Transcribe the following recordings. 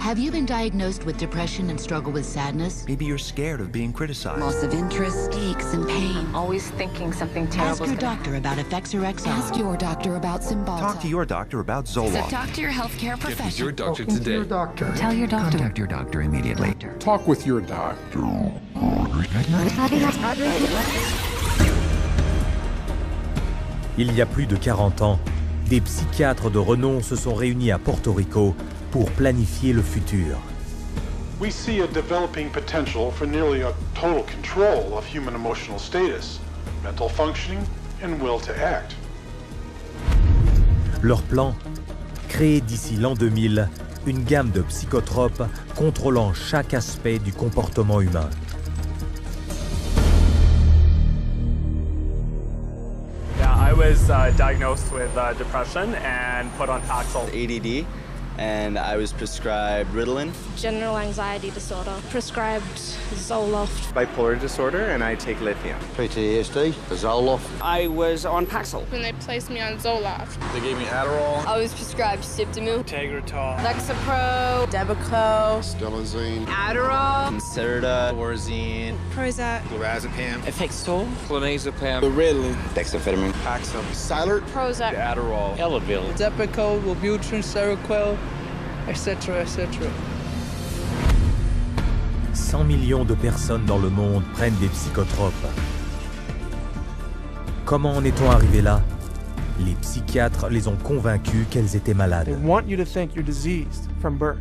Have you been diagnosed with depression and struggle with sadness? Maybe you're scared of being criticized. Loss of interest, aches and pain. Always thinking something terrible. Ask your doctor about Effexor XR. Ask your doctor about Cymbalta. Talk to your doctor about Zoloft. So talk to your healthcare professional. Get with your doctor Talking today. to your doctor. Tell your doctor. Contact your doctor immediately. Talk with your doctor. Il y a plus de 40 ans, des psychiatres de renom se sont réunis à Porto Rico pour planifier le futur. We see a developing potential for nearly a total control of human emotional status, mental functioning, and will to act. Leur plan, créer d'ici l'an 2000 une gamme de psychotropes contrôlant chaque aspect du comportement humain. I was diagnosed with depression and put on Paxil. ADD, and I was prescribed Ritalin. General anxiety disorder, prescribed Zoloft. Bipolar disorder, and I take lithium. PTSD, Zoloft. I was on Paxil. When they placed me on Zoloft. They gave me Adderall. I was prescribed Siptamil, Tegretol, Lexapro, Depakote, Stelazine, Adderall, Concerta, Orzine, Prozac, Lorazepam, Effexor, clonazepam, Ritalin, dexamphetamine, Paxil, Cylert, Prozac, Adderall, Elavil, Depakote, Wellbutrin, Seroquel, etc., etc. 100 millions de personnes dans le monde prennent des psychotropes. Comment en est-on arrivé là? Les psychiatres les ont convaincus qu'elles étaient malades. They want you to think you're diseased from birth,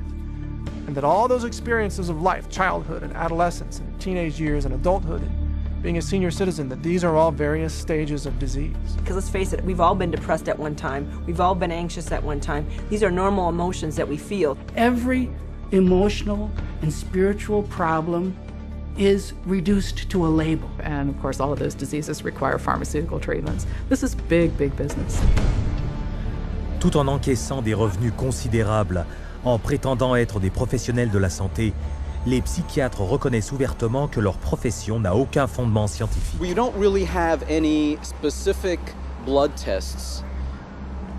and that all those experiences of life, childhood and adolescence and teenage years and adulthood and being a senior citizen, that these are all various stages of disease. Because let's face it, we've all been depressed at one time. We've all been anxious at one time. These are normal emotions that we feel. Every emotional and spiritual problem is reduced to a label. And of course, all of those diseases require pharmaceutical treatments. This is big, big business. Tout en encaissant des revenus considérables, en prétendant être des professionnels de la santé, les psychiatres reconnaissent ouvertement que leur profession n'a aucun fondement scientifique. We don't really have any specific blood tests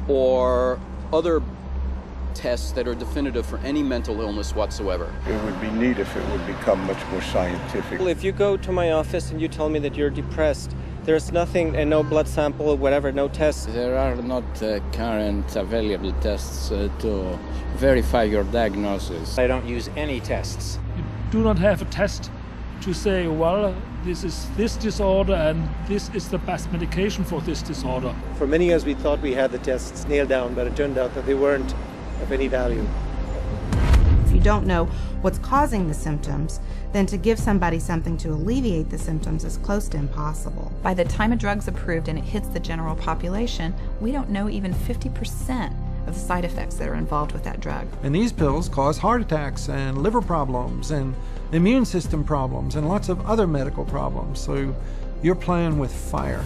or other tests that are definitive for any mental illness whatsoever. It would be neat if it would become much more scientific. Well, if you go to my office and you tell me that you're depressed, there's nothing, and no blood sample or whatever, no tests. There are not current available tests to verify your diagnosis. I don't use any tests. You do not have a test to say, well, this is this disorder and this is the best medication for this disorder. For many years we thought we had the tests nailed down, but it turned out that they weren't of any value. If you don't know what's causing the symptoms, then to give somebody something to alleviate the symptoms is close to impossible. By the time a drug's approved and it hits the general population, we don't know even 50% of the side effects that are involved with that drug. And these pills cause heart attacks and liver problems and immune system problems and lots of other medical problems. So you're playing with fire.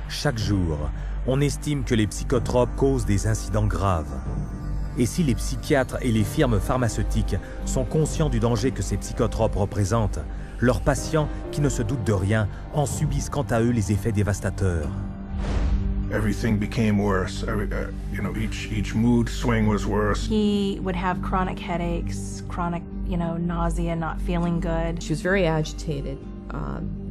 Chaque jour, on estime que les psychotropes causent des incidents graves. Et si les psychiatres et les firmes pharmaceutiques sont conscients du danger que ces psychotropes représentent, leurs patients, qui ne se doutent de rien, en subissent quant à eux les effets dévastateurs. Everything became worse. Each mood swing was worse. He would have chronic headaches, chronic, nausea, not feeling good. She was very agitated,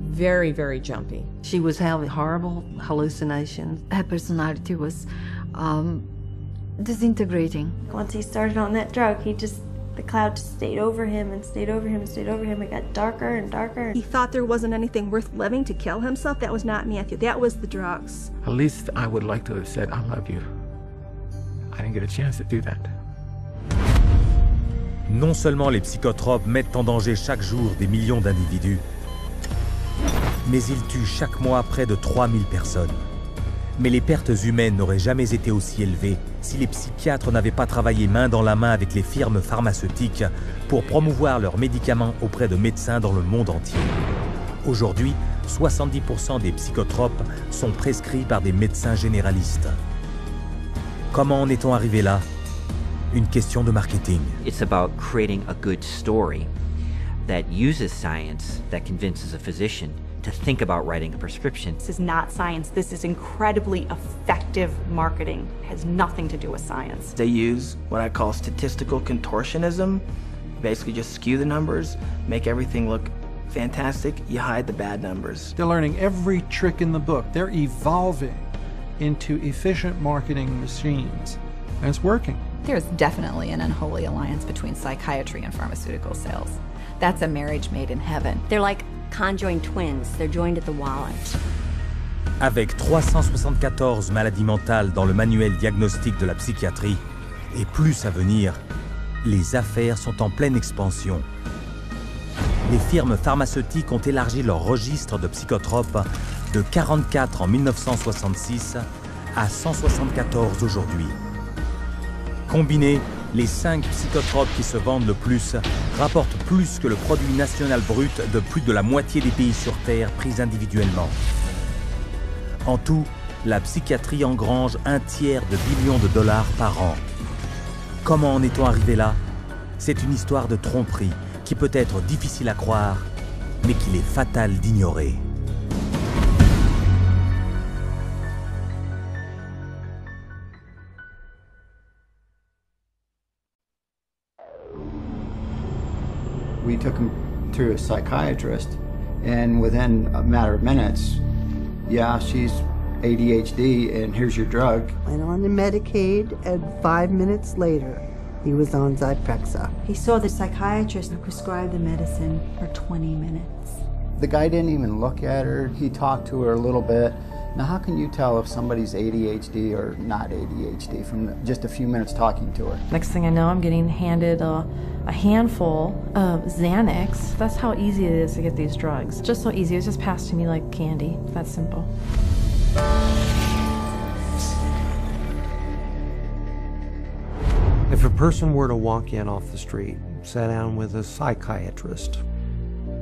very, very jumpy. She was having horrible hallucinations. Her personality was disintegrating. Once he started on that drug, the cloud just stayed over him and stayed over him and stayed over him. It got darker and darker. He thought there wasn't anything worth living to kill himself. That was not Matthew. That was the drugs. At least I would like to have said, I love you. I didn't get a chance to do that. Non seulement les psychotropes mettent en danger chaque jour des millions d'individus, mais ils tuent chaque mois près de 3000 personnes. Mais les pertes humaines n'auraient jamais été aussi élevées si les psychiatres n'avaient pas travaillé main dans la main avec les firmes pharmaceutiques pour promouvoir leurs médicaments auprès de médecins dans le monde entier. Aujourd'hui, 70% des psychotropes sont prescrits par des médecins généralistes. Comment en est-on arrivé là? Une question de marketing. It's about creating a good story that uses science, that convinces a physician to think about writing a prescription. This is not science. This is incredibly effective marketing. It has nothing to do with science. They use what I call statistical contortionism. Basically just skew the numbers, make everything look fantastic, you hide the bad numbers. They're learning every trick in the book. They're evolving into efficient marketing machines, and it's working. There's definitely an unholy alliance between psychiatry and pharmaceutical sales. That's a marriage made in heaven. They're like conjoined twins. They're joined at the wallet. Avec 374 maladies mentales dans le manuel diagnostique de la psychiatrie, et plus à venir, les affaires sont en pleine expansion. Les firmes pharmaceutiques ont élargi leur registre de psychotropes de 44 en 1966 à 174 aujourd'hui. Combinés, les 5 psychotropes qui se vendent le plus rapportent plus que le produit national brut de plus de la moitié des pays sur Terre pris individuellement. En tout, la psychiatrie engrange $1 tiers de billions de dollars par an. Comment en est-on arrivé là? C'est une histoire de tromperie qui peut être difficile à croire, mais qu'il est fatal d'ignorer. We took him to a psychiatrist, and within a matter of minutes, yeah, she's ADHD, and here's your drug. Went on the Medicaid, and 5 minutes later, he was on Zyprexa. He saw the psychiatrist who prescribed the medicine for 20 minutes. The guy didn't even look at her. He talked to her a little bit. Now, how can you tell if somebody's ADHD or not ADHD from just a few minutes talking to her? Next thing I know, I'm getting handed a handful of Xanax. That's how easy it is to get these drugs. Just so easy. It's just passed to me like candy. That simple. If a person were to walk in off the street, sit down with a psychiatrist,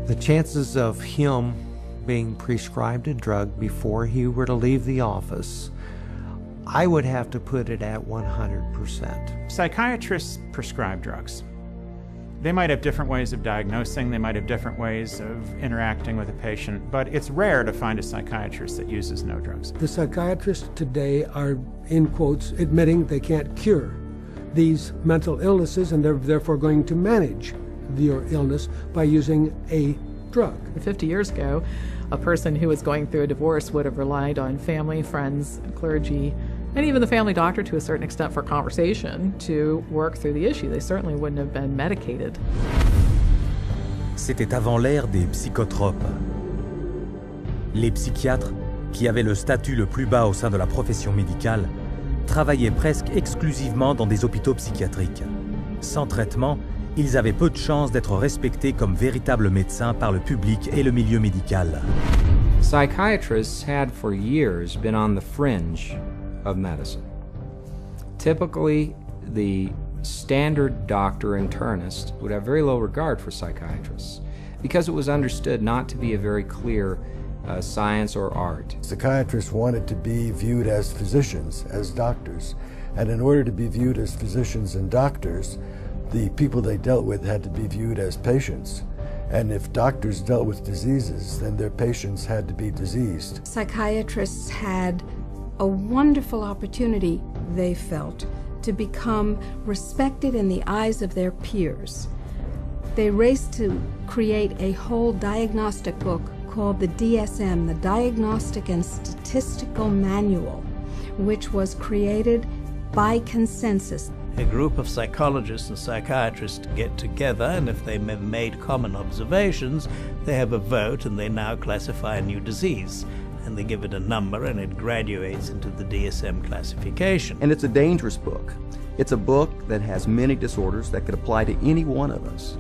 the chances of him being prescribed a drug before he were to leave the office, I would have to put it at 100%. Psychiatrists prescribe drugs. They might have different ways of diagnosing, they might have different ways of interacting with a patient, but it's rare to find a psychiatrist that uses no drugs. The psychiatrists today are, in quotes, admitting they can't cure these mental illnesses, and they're therefore going to manage your illness by using a drug. 50 years ago, a person who was going through a divorce would have relied on family, friends, clergy, and even the family doctor to a certain extent for conversation to work through the issue. They certainly wouldn't have been medicated. C'était avant l'ère des psychotropes. Les psychiatres, qui avaient le statut le plus bas au sein de la profession médicale, travaillaient presque exclusivement dans des hôpitaux psychiatriques. Sans traitement, ils avaient peu de chances d'être respectés comme véritables médecins par le public et le milieu médical. Psychiatrists had for years been on the fringe of medicine. Typically, the standard doctor internist would have very low regard for psychiatrists because it was understood not to be a very clear science or art. Psychiatrists wanted to be viewed as physicians, as doctors, and in order to be viewed as physicians and doctors, the people they dealt with had to be viewed as patients. And if doctors dealt with diseases, then their patients had to be diseased. Psychiatrists had a wonderful opportunity, they felt, to become respected in the eyes of their peers. They raced to create a whole diagnostic book called the DSM, the Diagnostic and Statistical Manual, which was created by consensus. A group of psychologists and psychiatrists get together, and if they have made common observations, they have a vote and they now classify a new disease. And they give it a number and it graduates into the DSM classification. And it's a dangerous book. It's a book that has many disorders that could apply to any one of us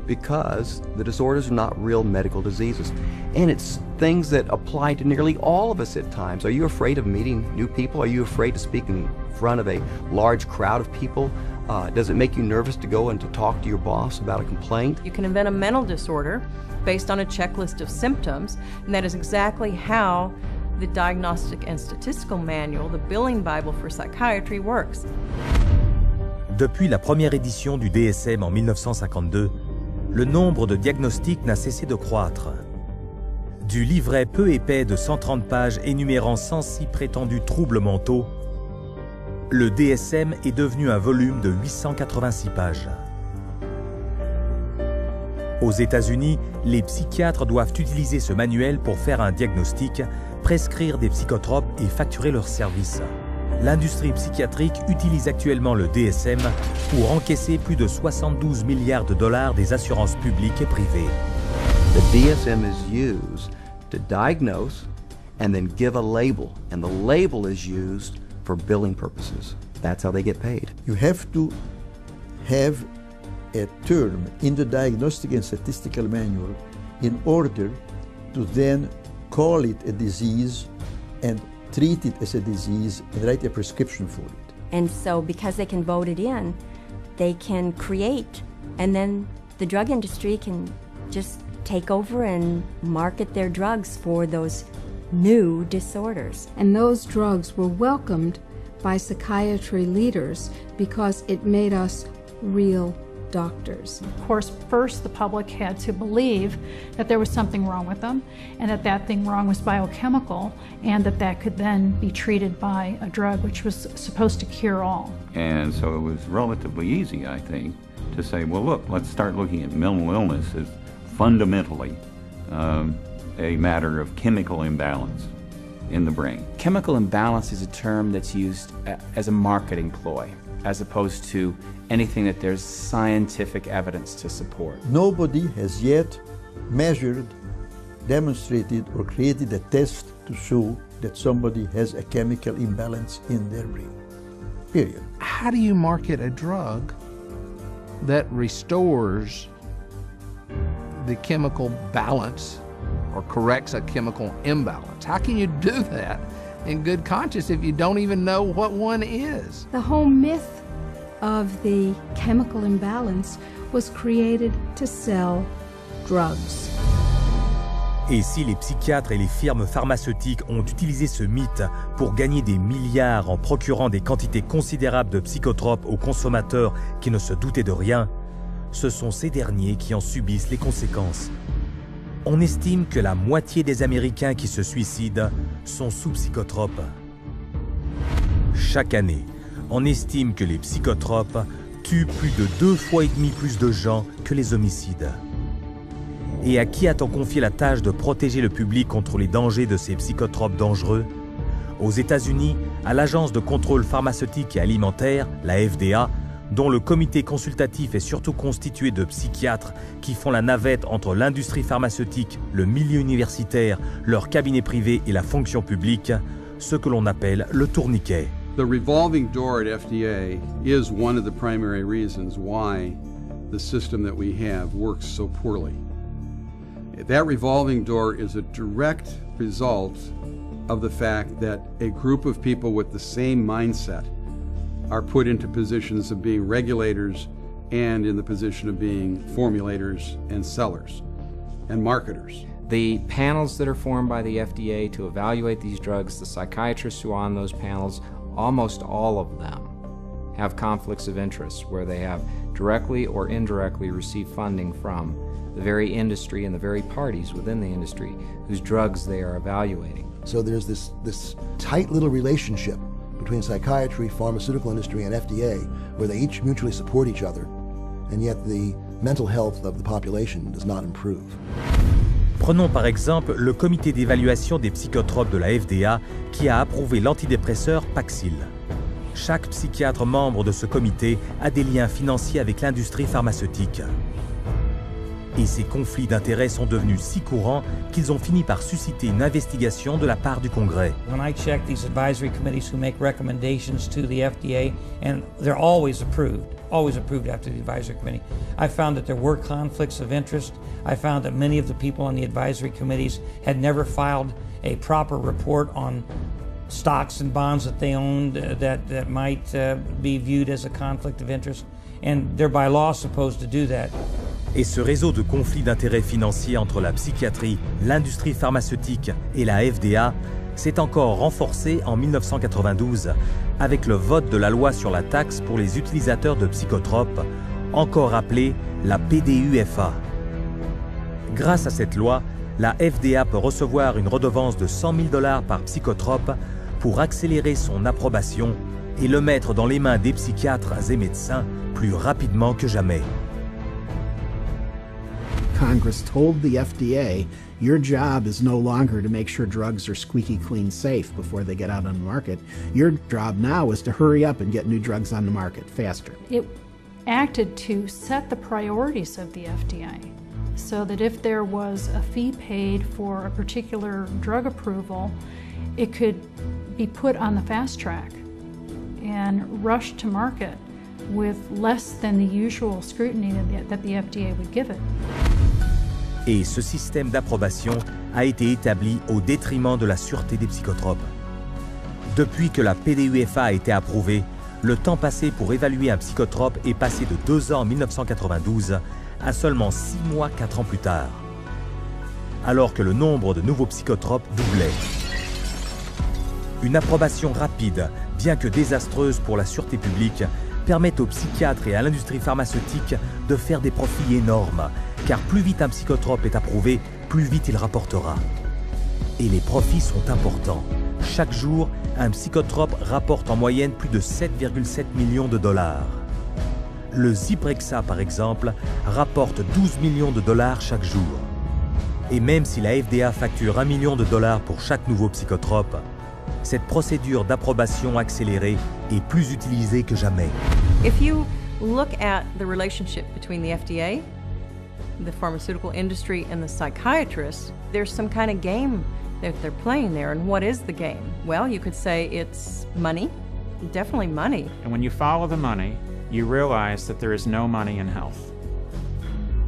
because the disorders are not real medical diseases. And it's things that apply to nearly all of us at times. Are you afraid of meeting new people? Are you afraid to speak in front of a large crowd of people? Does it make you nervous to go and to talk to your boss about a complaint? You can invent a mental disorder based on a checklist of symptoms, and that is exactly how the Diagnostic and Statistical Manual, the billing Bible for psychiatry, works. Depuis la première édition du DSM en 1952, le nombre de diagnostics n'a cessé de croître. Du livret peu épais de 130 pages énumérant 106 prétendus troubles mentaux, le DSM est devenu un volume de 886 pages. Aux États-Unis, les psychiatres doivent utiliser ce manuel pour faire un diagnostic, prescrire des psychotropes et facturer leurs services. L'industrie psychiatrique utilise actuellement le DSM pour encaisser plus de 72 milliards de dollars des assurances publiques et privées. The DSM is used to diagnose and then give a label, and the label is used for billing purposes. That's how they get paid. You have to have a term in the Diagnostic and Statistical Manual in order to then call it a disease and treat it as a disease and write a prescription for it. And so because they can vote it in, they can create, and then the drug industry can just take over and market their drugs for those new disorders. And those drugs were welcomed by psychiatry leaders because it made us real doctors. Of course, first the public had to believe that there was something wrong with them, and that that thing wrong was biochemical, and that that could then be treated by a drug which was supposed to cure all. And so it was relatively easy, I think, to say, well, look, let's start looking at mental illness as fundamentally a matter of chemical imbalance in the brain. Chemical imbalance is a term that's used as a marketing ploy, as opposed to anything that there's scientific evidence to support. Nobody has yet measured, demonstrated, or created a test to show that somebody has a chemical imbalance in their brain. Period. How do you market a drug that restores the chemical balance or corrects a chemical imbalance? How can you do that in good conscience if you don't even know what one is? The whole myth of the chemical imbalance was created to sell drugs. Et si les psychiatres et les firmes pharmaceutiques ont utilisé ce mythe pour gagner des milliards en procurant des quantités considérables de psychotropes aux consommateurs qui ne se doutaient de rien, ce sont ces derniers qui en subissent les conséquences. On estime que la moitié des Américains qui se suicident sont sous psychotropes. Chaque année, on estime que les psychotropes tuent plus de 2,5 fois plus de gens que les homicides. Et à qui a-t-on confié la tâche de protéger le public contre les dangers de ces psychotropes dangereux? Aux États-Unis, à l'Agence de contrôle pharmaceutique et alimentaire, la FDA, dont le comité consultatif est surtout constitué de psychiatres qui font la navette entre l'industrie pharmaceutique, le milieu universitaire, leurs cabinets privés et la fonction publique, ce que l'on appelle le tourniquet. The revolving door at FDA is one of the primary reasons why the system that we have works so poorly. That revolving door is a direct result of the fact that a group of people with the same mindset are put into positions of being regulators and in the position of being formulators and sellers and marketers. The panels that are formed by the FDA to evaluate these drugs, the psychiatrists who are on those panels, almost all of them have conflicts of interest where they have directly or indirectly received funding from the very industry and the very parties within the industry whose drugs they are evaluating. So there's this tight little relationship between psychiatry, pharmaceutical industry, and FDA where they each mutually support each other, and yet the mental health of the population does not improve. Prenons par exemple le comité d'évaluation des psychotropes de la FDA qui a approuvé l'antidépresseur Paxil. Chaque psychiatre membre de ce comité a des liens financiers avec l'industrie pharmaceutique. Et ces conflits d'intérêts sont devenus si courants qu'ils ont fini par susciter une investigation de la part du Congrès. When I check these advisory committees who make recommendations to the FDA, and they're always approved after the advisory committee, I found that there were conflicts of interest. I found that many of the people on the advisory committees had never filed a proper report on stocks and bonds that they owned that might be viewed as a conflict of interest, and they're by law supposed to do that. Et ce réseau de conflits d'intérêts financiers entre la psychiatrie, l'industrie pharmaceutique et la FDA s'est encore renforcé en 1992 avec le vote de la loi sur la taxe pour les utilisateurs de psychotropes, encore appelée la PDUFA. Grâce à cette loi, la FDA peut recevoir une redevance de 100 000 $ par psychotrope pour accélérer son approbation et le mettre dans les mains des psychiatres et médecins plus rapidement que jamais. Congress told the FDA, your job is no longer to make sure drugs are squeaky clean safe before they get out on the market. Your job now is to hurry up and get new drugs on the market faster. It acted to set the priorities of the FDA so that if there was a fee paid for a particular drug approval, it could be put on the fast track and rushed to market with less than the usual scrutiny that the FDA would give it. Et ce système d'approbation a été établi au détriment de la sûreté des psychotropes. Depuis que la PDUFA a été approuvée, le temps passé pour évaluer un psychotrope est passé de 2 ans en 1992 à seulement 6 mois 4 ans plus tard, alors que le nombre de nouveaux psychotropes doublait. Une approbation rapide, bien que désastreuse pour la sûreté publique, permet aux psychiatres et à l'industrie pharmaceutique de faire des profits énormes, car plus vite un psychotrope est approuvé, plus vite il rapportera. Et les profits sont importants. Chaque jour, un psychotrope rapporte en moyenne plus de 7,7 millions de $. Le Zyprexa, par exemple, rapporte 12 millions de $ chaque jour. Et même si la FDA facture $1 million pour chaque nouveau psychotrope, cette procédure d'approbation accélérée est plus utilisée que jamais. If you look at the relationship between the FDA, the pharmaceutical industry, and the psychiatrists, there's some kind of game that they're playing there. And what is the game? Well, you could say it's money, definitely money. And when you follow the money, you realize that there is no money in health.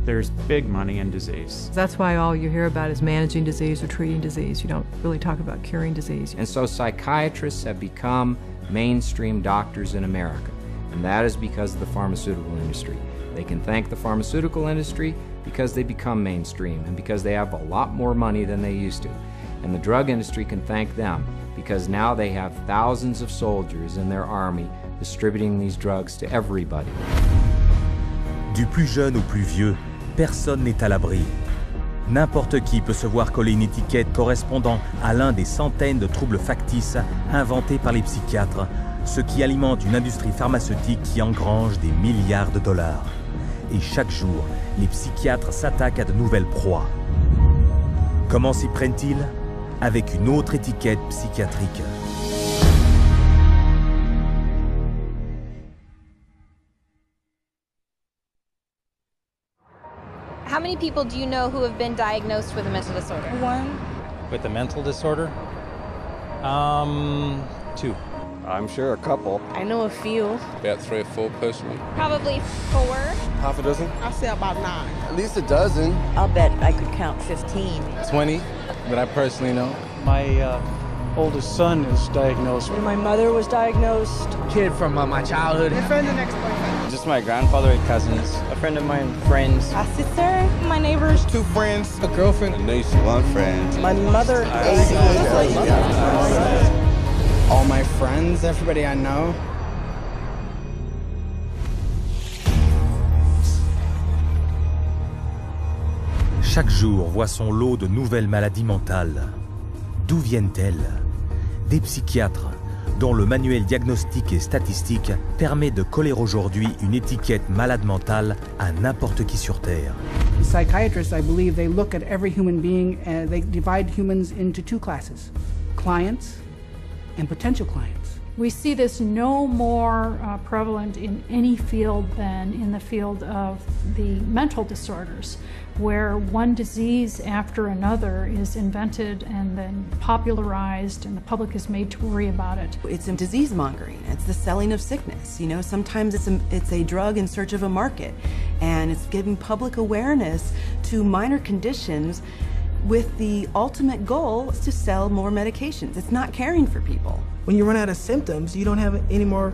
There's big money in disease. That's why all you hear about is managing disease or treating disease. You don't really talk about curing disease. And so psychiatrists have become mainstream doctors in America. And that is because of the pharmaceutical industry. They can thank the pharmaceutical industry because they become mainstream and because they have a lot more money than they used to. And the drug industry can thank them because now they have thousands of soldiers in their army distributing these drugs to everybody. Du plus jeune au plus vieux, personne n'est à l'abri. N'importe qui peut se voir coller une étiquette correspondant à l'un des centaines de troubles factices inventés par les psychiatres, ce qui alimente une industrie pharmaceutique qui engrange des milliards de $. Et chaque jour, les psychiatres s'attaquent à de nouvelles proies. Comment s'y prennent-ils? Avec une autre étiquette psychiatrique. How many people do you know who have been diagnosed with a mental disorder? One. With a mental disorder? 2. I'm sure a couple. I know a few. About 3 or 4 personally. Probably 4. Half a dozen? I'll say about 9. At least a dozen. I'll bet I could count 15. 20 that I personally know. My oldest son is diagnosed. My mother was diagnosed. Kid from my childhood. My friend, the next boyfriend. Just my grandfather and cousins. A friend of mine, friends. A sister, my neighbors. 2 friends, a girlfriend. A niece, 1 friend. My mother. All my friends, everybody I know. Chaque jour voit son lot de nouvelles maladies mentales. D'où viennent-elles? Des psychiatres, dont le manuel diagnostique et statistique permet de coller aujourd'hui une étiquette malade mentale à n'importe qui sur Terre. Psychiatrists, I believe, they look at every human being and they divide humans into 2 classes, clients and potential clients. We see this no more prevalent in any field than in the field of the mental disorders, where one disease after another is invented and then popularized and the public is made to worry about it. It's disease mongering. It's the selling of sickness. You know, sometimes it's a drug in search of a market, and it's giving public awareness to minor conditions with the ultimate goal is to sell more medications. It's not caring for people. When you run out of symptoms, you don't have any more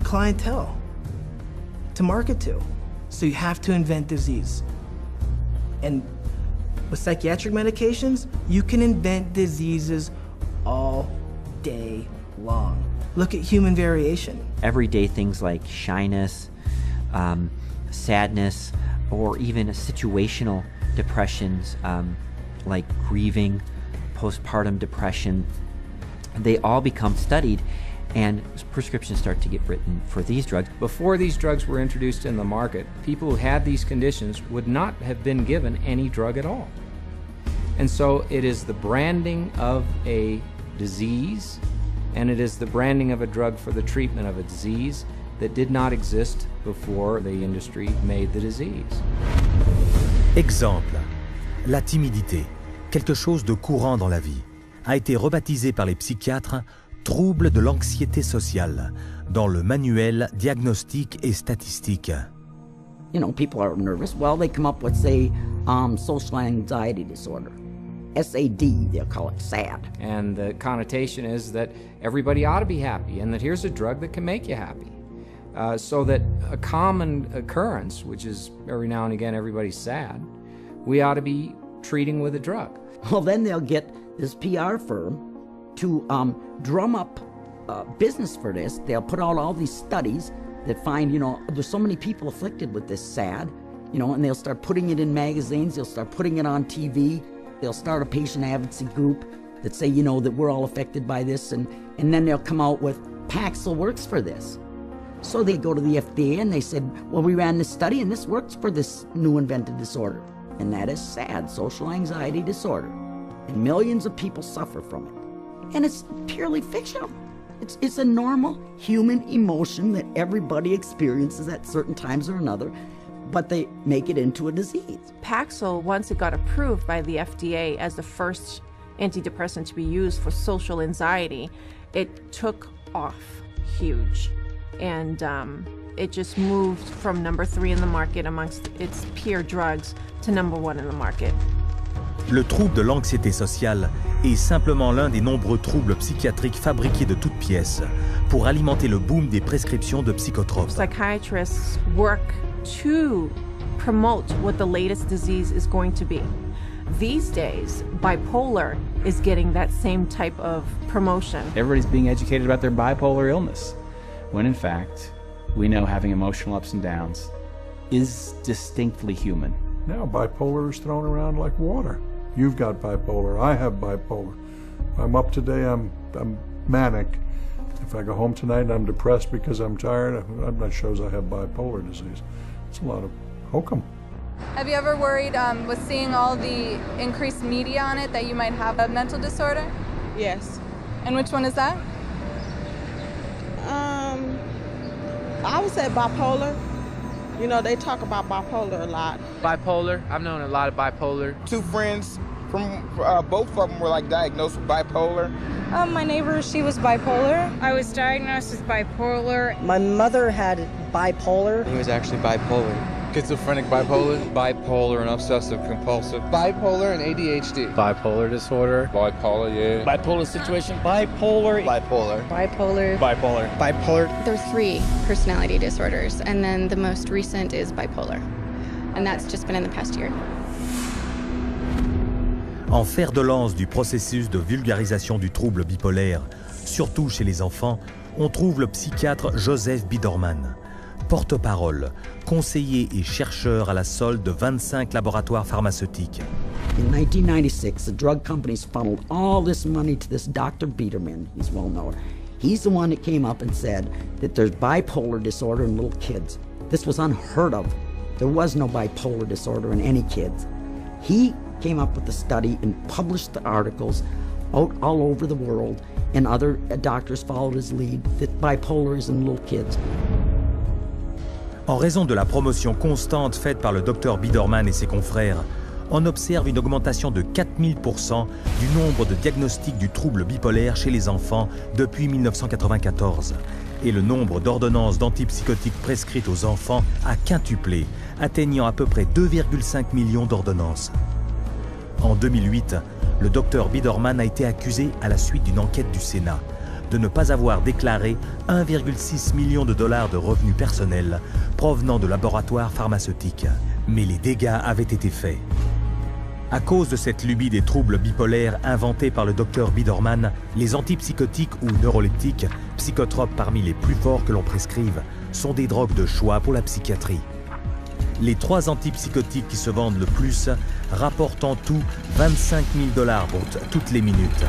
clientele to market to. So you have to invent disease. And with psychiatric medications, you can invent diseases all day long. Look at human variation. Everyday things like shyness, sadness, or even situational depressions like grieving, postpartum depression, they all become studied and prescriptions start to get written for these drugs. Before these drugs were introduced in the market, people who had these conditions would not have been given any drug at all. And so it is the branding of a disease, and it is the branding of a drug for the treatment of a disease that did not exist before the industry made the disease. Exemple, la timidité, quelque chose de courant dans la vie, a été rebaptisé par les psychiatres trouble de l'anxiété sociale dans le manuel Diagnostic et Statistique. You know, people are nervous. Well, they come up with, say, social anxiety disorder. SAD, they'll call it SAD. And the connotation is that everybody ought to be happy and that here's a drug that can make you happy. So that a common occurrence, which is every now and again everybody's sad, we ought to be treating with a drug. Well, then they'll get this PR firm to drum up business for this. They'll put out all these studies that find, you know, there's so many people afflicted with this SAD, you know, and they'll start putting it in magazines, they'll start putting it on TV, they'll start a patient advocacy group that say, you know, that we're all affected by this, and then they'll come out with Paxil works for this. So they go to the FDA and they said, well, we ran this study and this works for this new invented disorder, and that is SAD, social anxiety disorder, and millions of people suffer from it. And it's purely fictional. It's a normal human emotion that everybody experiences at certain times or another, but they make it into a disease. Paxil, once it got approved by the FDA as the first antidepressant to be used for social anxiety, it took off huge. And it just moved from number 3 in the market amongst its peer drugs to number 1 in the market. Le trouble de l'anxiété sociale est simplement l'un des nombreux troubles psychiatriques fabriqués de toutes pièces pour alimenter le boom des prescriptions de psychotropes. Psychiatrists work to promote what the latest disease is going to be. These days, bipolar is getting that same type of promotion. Everybody's being educated about their bipolar illness, when in fact, we know having emotional ups and downs is distinctly human. Now bipolar is thrown around like water. You've got bipolar, I have bipolar. I'm up today, I'm manic. If I go home tonight and I'm depressed because I'm tired, that shows I have bipolar disease. It's a lot of hokum. Have you ever worried with seeing all the increased media on it that you might have a mental disorder? Yes. And which one is that? I would say bipolar. You know, they talk about bipolar a lot. Bipolar, I've known a lot of bipolar. Two friends from both of them were like diagnosed with bipolar. My neighbor, she was bipolar. I was diagnosed with bipolar. My mother had bipolar. He was actually bipolar. Schizophrenic bipolar. Bipolar and obsessive compulsive. Bipolar and ADHD. Bipolar disorder. Bipolar, yeah. Bipolar situation. Bipolar. Bipolar. Bipolar. Bipolar. Bipolar. There are 3 personality disorders, and then the most recent is bipolar. And that's just been in the past year. En fer de lance du processus de vulgarisation du trouble bipolaire, surtout chez les enfants, on trouve le psychiatre Joseph Biederman, porte-parole, conseiller et chercheur à la solde de 25 laboratoires pharmaceutiques. In 1996, the drug companies funneled all this money to this Dr. Biederman. He's well known. He's the one that came up and said that there's bipolar disorder in little kids. This was unheard of. There was no bipolar disorder in any kids. He came up with the study and published the articles out all over the world, and other doctors followed his lead that bipolar is in little kids. En raison de la promotion constante faite par le Dr Biederman et ses confrères, on observe une augmentation de 4000% du nombre de diagnostics du trouble bipolaire chez les enfants depuis 1994. Et le nombre d'ordonnances d'antipsychotiques prescrites aux enfants a quintuplé, atteignant à peu près 2,5 millions d'ordonnances. En 2008, le Dr Biederman a été accusé à la suite d'une enquête du Sénat de ne pas avoir déclaré 1,6 million de dollars de revenus personnels provenant de laboratoires pharmaceutiques. Mais les dégâts avaient été faits. À cause de cette lubie des troubles bipolaires inventés par le Dr Biederman, les antipsychotiques ou neuroleptiques, psychotropes parmi les plus forts que l'on prescrive, sont des drogues de choix pour la psychiatrie. Les 3 antipsychotiques qui se vendent le plus rapportent en tout $25 000 toutes les minutes.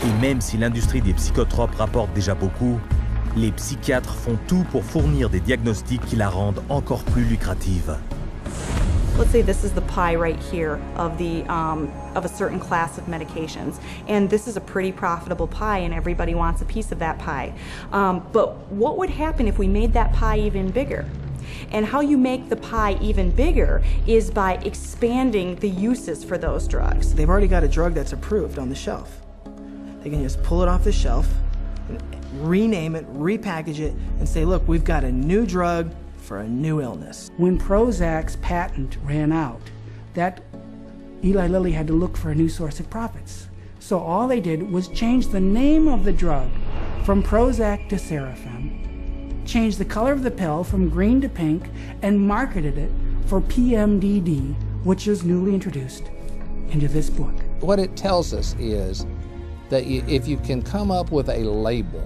Et même si l'industrie des psychotropes rapporte déjà beaucoup, les psychiatres font tout pour fournir des diagnostics qui la rendent encore plus lucrative. Let's say this is the pie right here of a certain class of medications, and this is a pretty profitable pie, and everybody wants a piece of that pie. But what would happen if we made that pie even bigger? And how you make the pie even bigger is by expanding the uses for those drugs. They've already got a drug that's approved on the shelf. They can just pull it off the shelf, rename it, repackage it, and say, look, we've got a new drug for a new illness. When Prozac's patent ran out, that Eli Lilly had to look for a new source of profits. So all they did was change the name of the drug from Prozac to Serafem, changed the color of the pill from green to pink, and marketed it for PMDD, which is newly introduced into this book. What it tells us is that if you can come up with a label,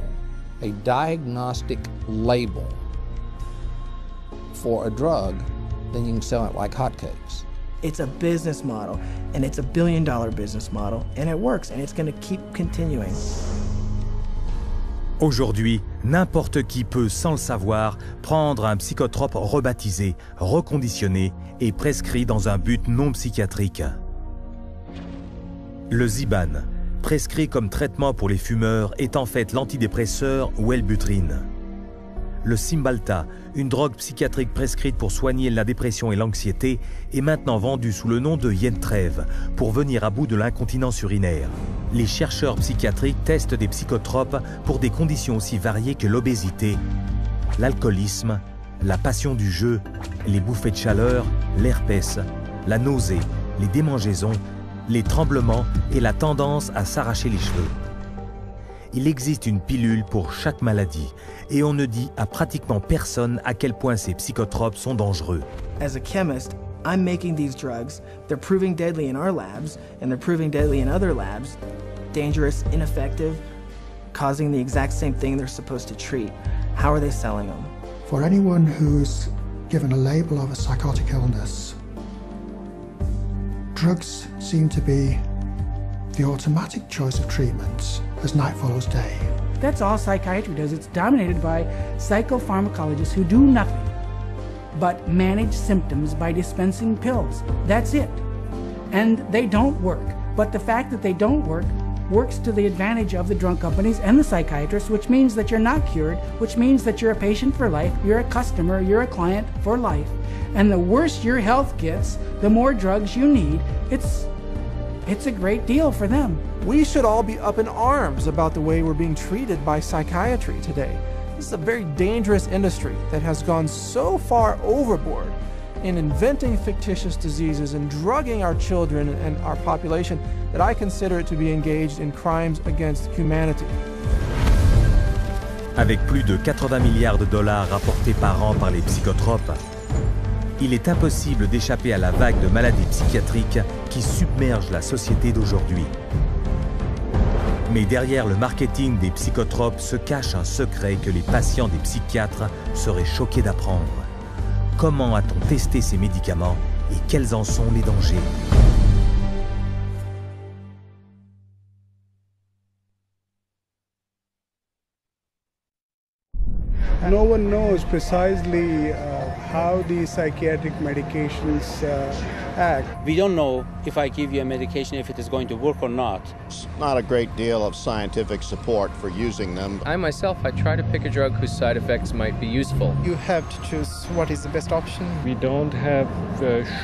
a diagnostic label for a drug, then you can sell it like hotcakes. It's a business model, and it's a billion-dollar business model, and it works, and it's going to keep continuing. Aujourd'hui, n'importe qui peut, sans le savoir, prendre un psychotrope rebaptisé, reconditionné et prescrit dans un but non psychiatrique. Le Zyban, prescrit comme traitement pour les fumeurs, est en fait l'antidépresseur Wellbutrin. Le Cymbalta, une drogue psychiatrique prescrite pour soigner la dépression et l'anxiété, est maintenant vendue sous le nom de Yentrev pour venir à bout de l'incontinence urinaire. Les chercheurs psychiatriques testent des psychotropes pour des conditions aussi variées que l'obésité, l'alcoolisme, la passion du jeu, les bouffées de chaleur, l'herpès, la nausée, les démangeaisons, les tremblements et la tendance à s'arracher les cheveux. Il existe une pilule pour chaque maladie et on ne dit à pratiquement personne à quel point ces psychotropes sont dangereux. As a chemist, I'm making these drugs. They're proving deadly in our labs, and they're proving deadly in other labs. Dangerous, ineffective, causing the exact same thing they're supposed to treat. How are they selling them? For anyone who's given a label of a psychotic illness, drugs seem to be the automatic choice of treatments as night follows day. That's all psychiatry does. It's dominated by psychopharmacologists who do nothing but manage symptoms by dispensing pills. That's it. And they don't work. But the fact that they don't work works to the advantage of the drug companies and the psychiatrists, which means that you're not cured, which means that you're a patient for life, you're a customer, you're a client for life. And the worse your health gets, the more drugs you need. It's a great deal for them. We should all be up in arms about the way we're being treated by psychiatry today. This is a very dangerous industry that has gone so far overboard in inventing fictitious diseases and drugging our children and our population that I consider it to be engaged in crimes against humanity. Avec plus de 80 milliards de dollars rapportés par an par les psychotropes, il est impossible d'échapper à la vague de maladies psychiatriques qui submerge la société d'aujourd'hui. Mais derrière le marketing des psychotropes se cache un secret que les patients des psychiatres seraient choqués d'apprendre. Comment a-t-on testé ces médicaments et quels en sont les dangers? No one knows precisely how these psychiatric medications act. We don't know if I give you a medication if it is going to work or not. There's not a great deal of scientific support for using them. I myself, I try to pick a drug whose side effects might be useful. You have to choose what is the best option. We don't have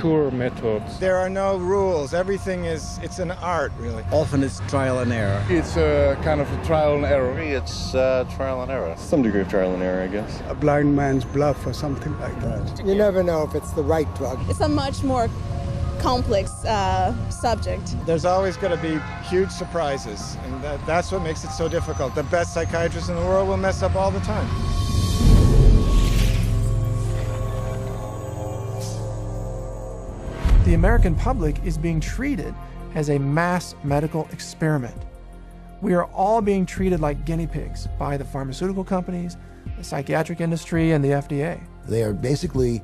sure methods. There are no rules. Everything it's an art, really. Often it's trial and error. It's a kind of a trial and error. It's trial and error. Some degree of trial and error, I guess. A blind man's bluff or something like that. You never know if it's the right drug. It's a much more complex subject. There's always going to be huge surprises, and that's what makes it so difficult. The best psychiatrists in the world will mess up all the time. The American public is being treated as a mass medical experiment. We are all being treated like guinea pigs by the pharmaceutical companies, the psychiatric industry, and the FDA. They are basically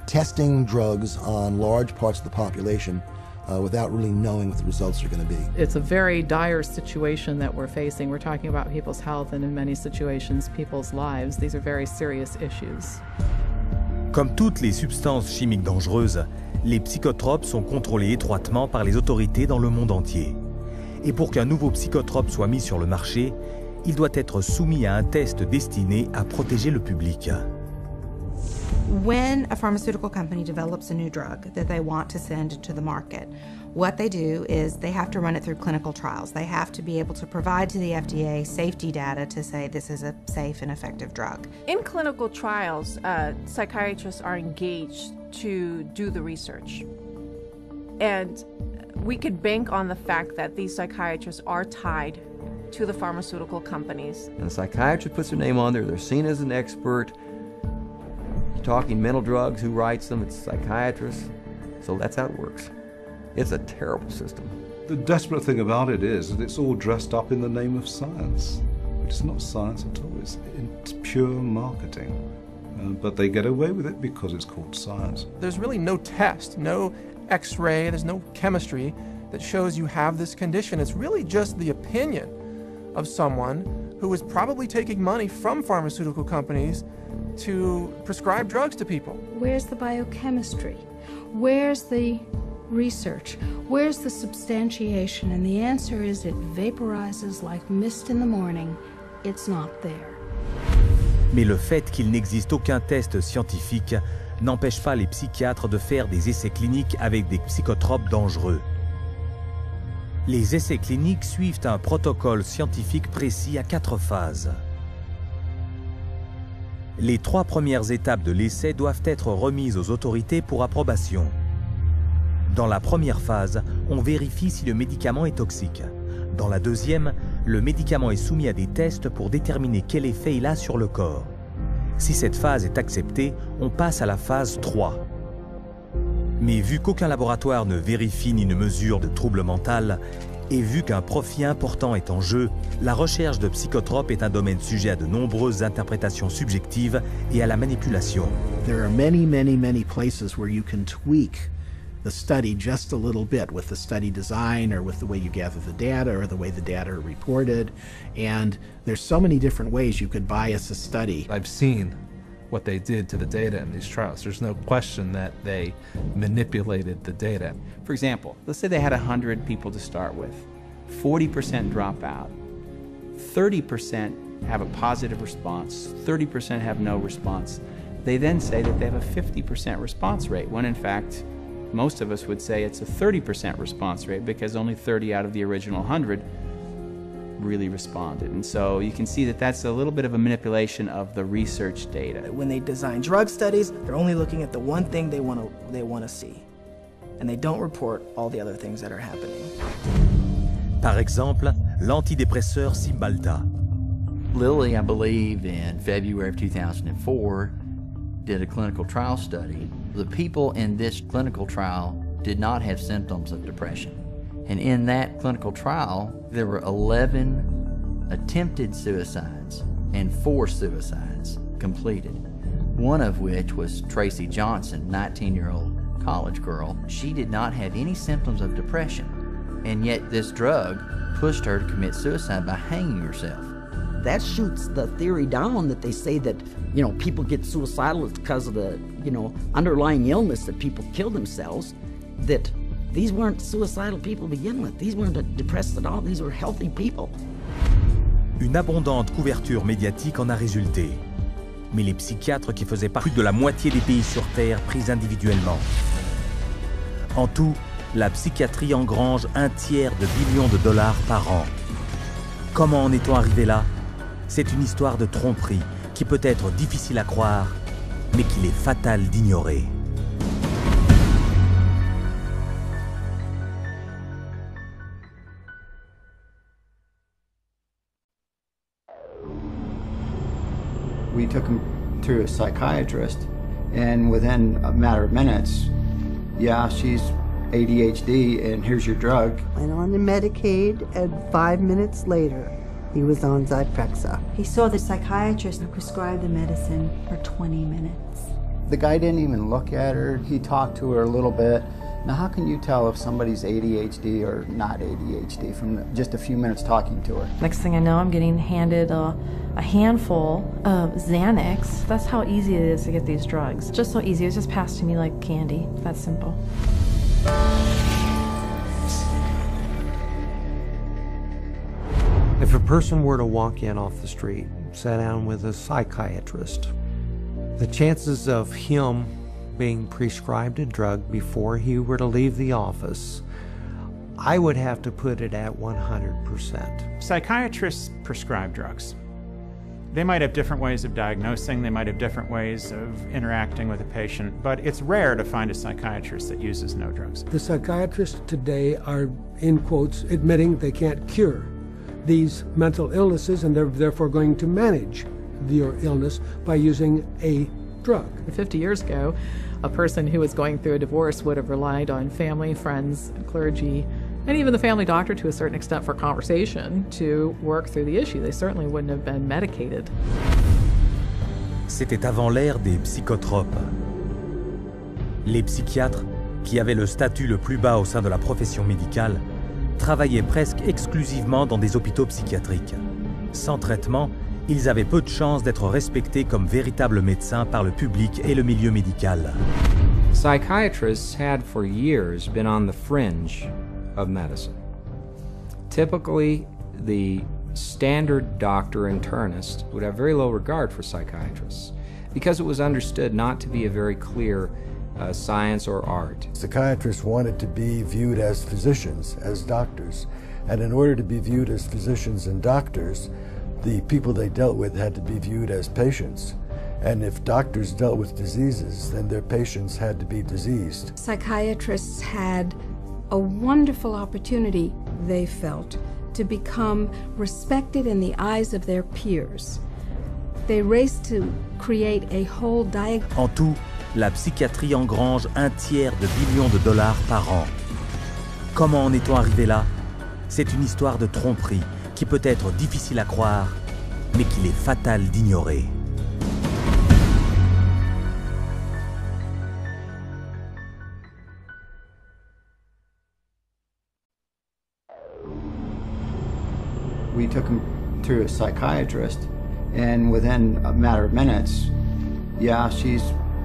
testing drugs on large parts of the population without really knowing what the results are going to be. It's a very dire situation that we're facing. We're talking about people's health and in many situations, people's lives. These are very serious issues. Comme toutes les substances chimiques dangereuses, les psychotropes sont contrôlés étroitement par les autorités dans le monde entier. Et pour qu'un nouveau psychotrope soit mis sur le marché, il doit être soumis à un test destiné à protéger le public. When a pharmaceutical company develops a new drug that they want to send to the market, what they do is they have to run it through clinical trials. They have to be able to provide to the FDA safety data to say this is a safe and effective drug. In clinical trials, psychiatrists are engaged to do the research. And we could bank on the fact that these psychiatrists are tied to the pharmaceutical companies. And the psychiatrist puts their name on there, they're seen as an expert. Talking mental drugs, who writes them? It's psychiatrists. So that's how it works. It's a terrible system. The desperate thing about it is that it's all dressed up in the name of science. It's not science at all, it's pure marketing. But they get away with it because it's called science. There's really no test, no x-ray, there's no chemistry that shows you have this condition. It's really just the opinion of someone who is probably taking money from pharmaceutical companies to prescribe drugs to people. Where's the biochemistry? Where's the research? Where's the substantiation? And the answer is it vaporizes like mist in the morning. It's not there. Mais le fait qu'il n'existe aucun test scientifique n'empêche pas les psychiatres de faire des essais cliniques avec des psychotropes dangereux. Les essais cliniques suivent un protocole scientifique précis à 4 phases. Les 3 premières étapes de l'essai doivent être remises aux autorités pour approbation. Dans la première phase, on vérifie si le médicament est toxique. Dans la deuxième, le médicament est soumis à des tests pour déterminer quel effet il a sur le corps. Si cette phase est acceptée, on passe à la phase 3. Mais vu qu'aucun laboratoire ne vérifie ni ne mesure de trouble mental, et vu qu'un profit important est en jeu, la recherche de psychotropes est un domaine sujet à de nombreuses interprétations subjectives et à la manipulation. There are many places where you can tweak the study just a little bit with the study design or with the way you gather the data or the way the data are reported. And there's so many different ways you could bias a study. I've seen what they did to the data in these trials. There's no question that they manipulated the data. For example, let's say they had 100 people to start with. 40% drop out. 30% have a positive response. 30% have no response. They then say that they have a 50% response rate, when in fact, most of us would say it's a 30% response rate because only 30 out of the original 100 really responded. And so you can see that that's a little bit of a manipulation of the research data. When they design drug studies, they're only looking at the one thing they want to see. And they don't report all the other things that are happening. Par exemple, l'antidépresseur Cymbalta. Lilly, I believe, in February of 2004, did a clinical trial study. The people in this clinical trial did not have symptoms of depression. And in that clinical trial, there were 11 attempted suicides and 4 suicides completed. One of which was Tracy Johnson, 19-year-old college girl. She did not have any symptoms of depression, and yet this drug pushed her to commit suicide by hanging herself. That shoots the theory down that they say that, people get suicidal because of the, underlying illness that people kill themselves, that these weren't suicidal people to begin with. These weren't depressed at all. These were healthy people. Une abondante couverture médiatique en a résulté. Mais les psychiatres qui faisaient partie de la moitié des pays sur Terre pris individuellement. En tout, la psychiatrie engrange $1 tiers de billions de dollars par an. Comment en est-on arrivé là? C'est une histoire de tromperie qui peut être difficile à croire, mais qu'il est fatal d'ignorer. We took him to a psychiatrist, and within a matter of minutes, yeah, she's ADHD, and here's your drug. Went on the Medicaid, and 5 minutes later, he was on Zyprexa. He saw the psychiatrist and prescribed the medicine for 20 minutes. The guy didn't even look at her. He talked to her a little bit. Now, how can you tell if somebody's ADHD or not ADHD from just a few minutes talking to her? Next thing I know, I'm getting handed a handful of Xanax. That's how easy it is to get these drugs. Just so easy. It was just passed to me like candy. That simple. If a person were to walk in off the street, sit down with a psychiatrist, the chances of him being prescribed a drug before he were to leave the office, I would have to put it at 100%. Psychiatrists prescribe drugs. They might have different ways of diagnosing, they might have different ways of interacting with a patient, but it's rare to find a psychiatrist that uses no drugs. The psychiatrists today are, in quotes, admitting they can't cure these mental illnesses, and they're therefore going to manage your illness by using a drug. 50 years ago, a person who was going through a divorce would have relied on family, friends, clergy, and even the family doctor to a certain extent for conversation to work through the issue. They certainly wouldn't have been medicated. C'était avant l'ère des psychotropes. Les psychiatres, qui avaient le statut le plus bas au sein de la profession médicale, travaillaient presque exclusivement dans des hôpitaux psychiatriques. Sans traitement, ils avaient peu de chances d'être respectés comme véritables médecins par le public et le milieu médical. Psychiatrists had for years been on the fringe of medicine. Typically, the standard doctor internist would have very low regard for psychiatrists because it was understood not to be a very clear science or art. Psychiatrists wanted to be viewed as physicians, as doctors, and in order to be viewed as physicians and doctors, the people they dealt with had to be viewed as patients. And if doctors dealt with diseases, then their patients had to be diseased. Psychiatrists had a wonderful opportunity, they felt, to become respected in the eyes of their peers. They raced to create a whole diagnosis. En tout, la psychiatrie engrange $1 tiers de billions de dollars par an. Comment en est-on arrivé là? C'est une histoire de tromperie qui peut être difficile à croire, mais qu'il est fatal d'ignorer. We took him to a psychiatrist, and within a matter of minutes, yeah, she's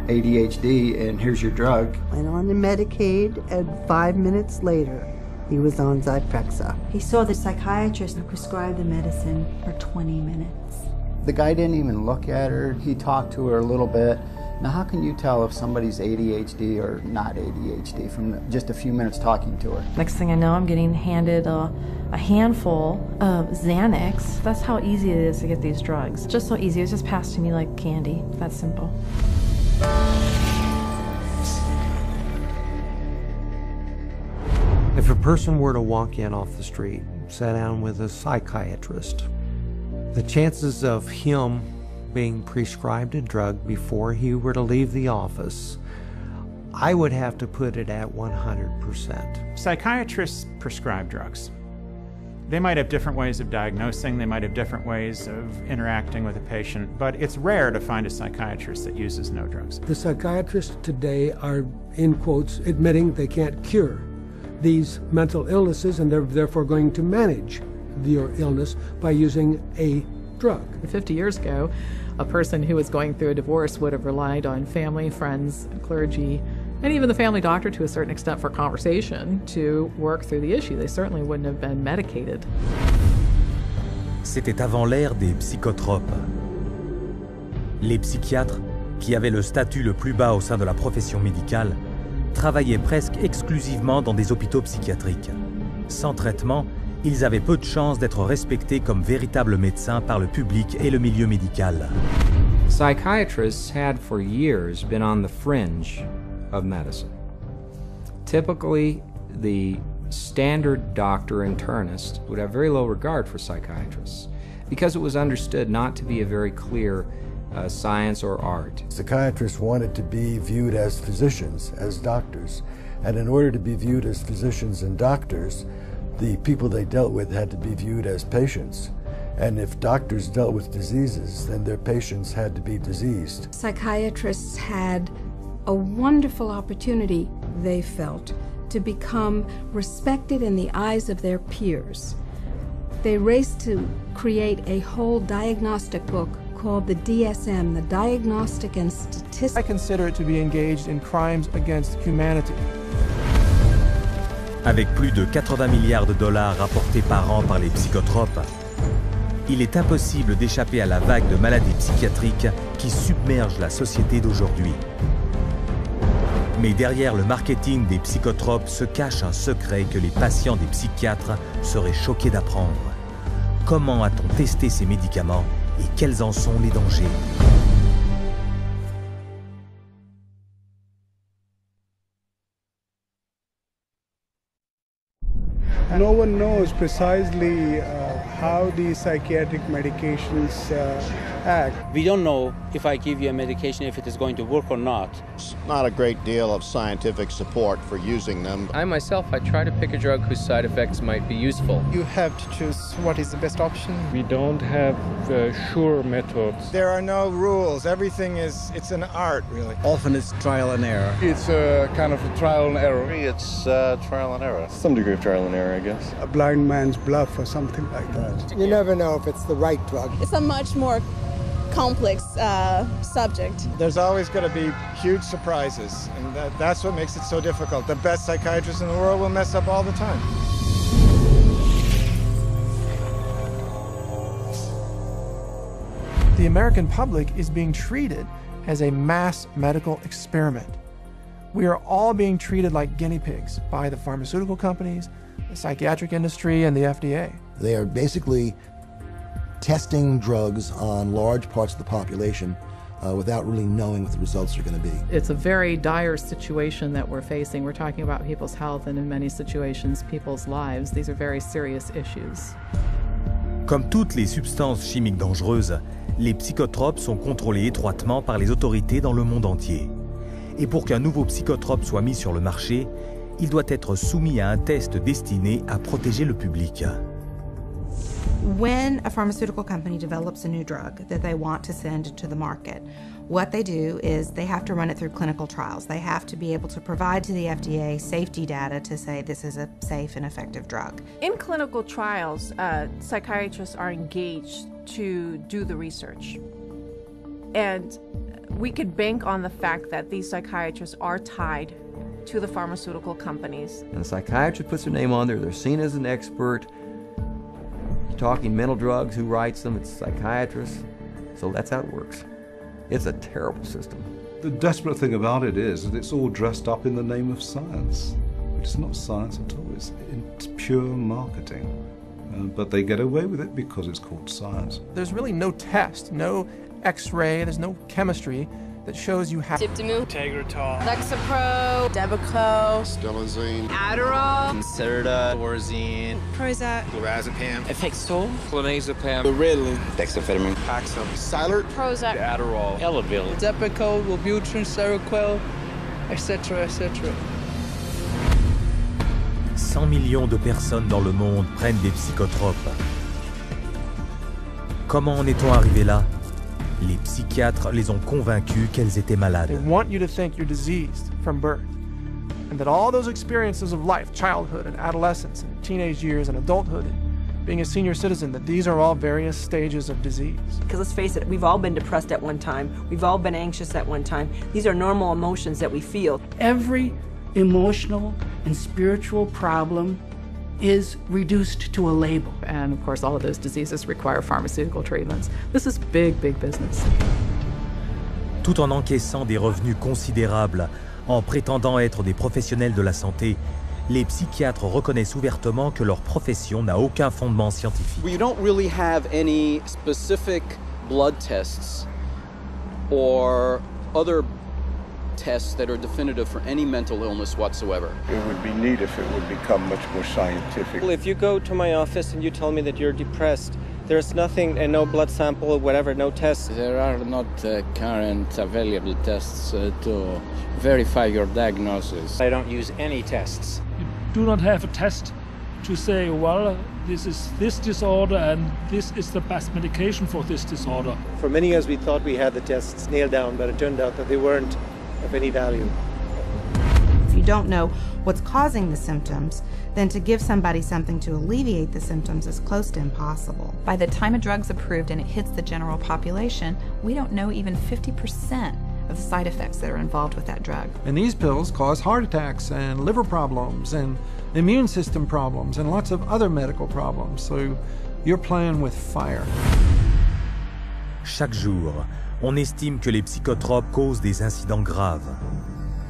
ADHD, and here's your drug. Went on the Medicaid, and 5 minutes later, he was on Zyprexa. He saw the psychiatrist who prescribed the medicine for 20 minutes. The guy didn't even look at her. He talked to her a little bit. Now, how can you tell if somebody's ADHD or not ADHD from just a few minutes talking to her? Next thing I know, I'm getting handed a handful of Xanax. That's how easy it is to get these drugs. Just so easy. It was just passed to me like candy. That simple. If a person were to walk in off the street, sit down with a psychiatrist, the chances of him being prescribed a drug before he were to leave the office, I would have to put it at 100%. Psychiatrists prescribe drugs. They might have different ways of diagnosing, they might have different ways of interacting with a patient, but it's rare to find a psychiatrist that uses no drugs. The psychiatrists today are, in quotes, admitting they can't cure these mental illnesses, and they're therefore going to manage your illness by using a drug. 50 years ago, a person who was going through a divorce would have relied on family, friends, clergy, and even the family doctor to a certain extent for conversation to work through the issue. They certainly wouldn't have been medicated. C'était avant l'ère des psychotropes. Les psychiatres, qui avaient le statut le plus bas au sein de la profession médicale, travaillaient presque exclusivement dans des hôpitaux psychiatriques. Sans traitement, ils avaient peu de chances d'être respectés comme véritables médecins par le public et le milieu médical. Psychiatrists had for years been on the fringe of medicine. Typically, the standard doctor internist would have very low regard for psychiatrists because it was understood not to be a very clear science or art. Psychiatrists wanted to be viewed as physicians, as doctors, and in order to be viewed as physicians and doctors, the people they dealt with had to be viewed as patients. And if doctors dealt with diseases, then their patients had to be diseased. Psychiatrists had a wonderful opportunity, they felt, to become respected in the eyes of their peers. They raced to create a whole diagnostic book called the DSM, the Diagnostic and Statistics. I consider it to be engaged in crimes against humanity. Avec plus de 80 milliards de dollars rapportés par an par les psychotropes, il est impossible d'échapper à la vague de maladies psychiatriques qui submerge la société d'aujourd'hui. Mais derrière le marketing des psychotropes se cache un secret que les patients des psychiatres seraient choqués d'apprendre. Comment a-t-on testé ces médicaments et quels en sont les dangers ? No one knows precisely how these psychiatric medications act. We don't know if I give you a medication if it is going to work or not. There's not a great deal of scientific support for using them. I myself, I try to pick a drug whose side effects might be useful. You have to choose what is the best option. We don't have sure methods. There are no rules. Everything it's an art, really. Often it's trial and error. It's a kind of a trial and error. It's trial and error. Some degree of trial and error, I guess. A blind man's bluff or something like that. You never know if it's the right drug. It's a much more complex subject. There's always going to be huge surprises, and that's what makes it so difficult. The best psychiatrists in the world will mess up all the time. The American public is being treated as a mass medical experiment. We are all being treated like guinea pigs by the pharmaceutical companies, the psychiatric industry, and the FDA. They are basically testing drugs on large parts of the population without really knowing what the results are going to be. It's a very dire situation that we're facing. We're talking about people's health and in many situations, people's lives. These are very serious issues. Comme toutes les substances chimiques dangereuses, les psychotropes sont contrôlés étroitement par les autorités dans le monde entier. Et pour qu'un nouveau psychotrope soit mis sur le marché, il doit être soumis à un test destiné à protéger le public. When a pharmaceutical company develops a new drug that they want to send to the market, what they do is they have to run it through clinical trials. They have to be able to provide to the FDA safety data to say this is a safe and effective drug. In clinical trials, psychiatrists are engaged to do the research. And we could bank on the fact that these psychiatrists are tied to the pharmaceutical companies. And the psychiatrist puts their name on there, they're seen as an expert. Talking mental drugs, who writes them? It's psychiatrists. So that's how it works. It's a terrible system. The desperate thing about it is that it's all dressed up in the name of science. It's not science at all, it's pure marketing. But they get away with it because it's called science. There's really no test, no x-ray, there's no chemistry that shows you how. Diptamine, Tegretol, Lexapro, Depakote, Stelazine, Adderall, Concerta, Orazine, Prozac, Lorazepam, Effexor, Clonazepam, Ritalin, Dexamphetamine, Paxil, Cylert, Prozac, Adderall, Elavil, Depakote, Wellbutrin, Seroquel, etc., etc. 100 millions de personnes dans le monde prennent des psychotropes. Comment en est-on arrivé là? Les psychiatres les ont convaincus qu'elles étaient malades. They want you to think you're diseased from birth, and that all those experiences of life, childhood and adolescence and teenage years and adulthood and being a senior citizen, that these are all various stages of disease. Because let's face it, we've all been depressed at one time. We've all been anxious at one time. These are normal emotions that we feel. Every emotional and spiritual problem is reduced to a label. And of course, all of those diseases require pharmaceutical treatments. This is big, big business. Tout en encaissant des revenus considérables, en prétendant être des professionnels de la santé, les psychiatres reconnaissent ouvertement que leur profession n'a aucun fondement scientifique. We don't really have any specific blood tests or other tests that are definitive for any mental illness whatsoever. It would be neat if it would become much more scientific. If you go to my office and you tell me that you're depressed, there's nothing, no blood sample, whatever, no tests. There are not current available tests to verify your diagnosis. I don't use any tests. You do not have a test to say, well, this is this disorder and this is the best medication for this disorder. For many years we thought we had the tests nailed down, but it turned out that they weren't of any value. If you don't know what's causing the symptoms, then to give somebody something to alleviate the symptoms is close to impossible. By the time a drug's approved and it hits the general population, we don't know even 50% of the side effects that are involved with that drug. And these pills cause heart attacks and liver problems and immune system problems and lots of other medical problems. So you're playing with fire. Chaque jour, on estime que les psychotropes causent des incidents graves.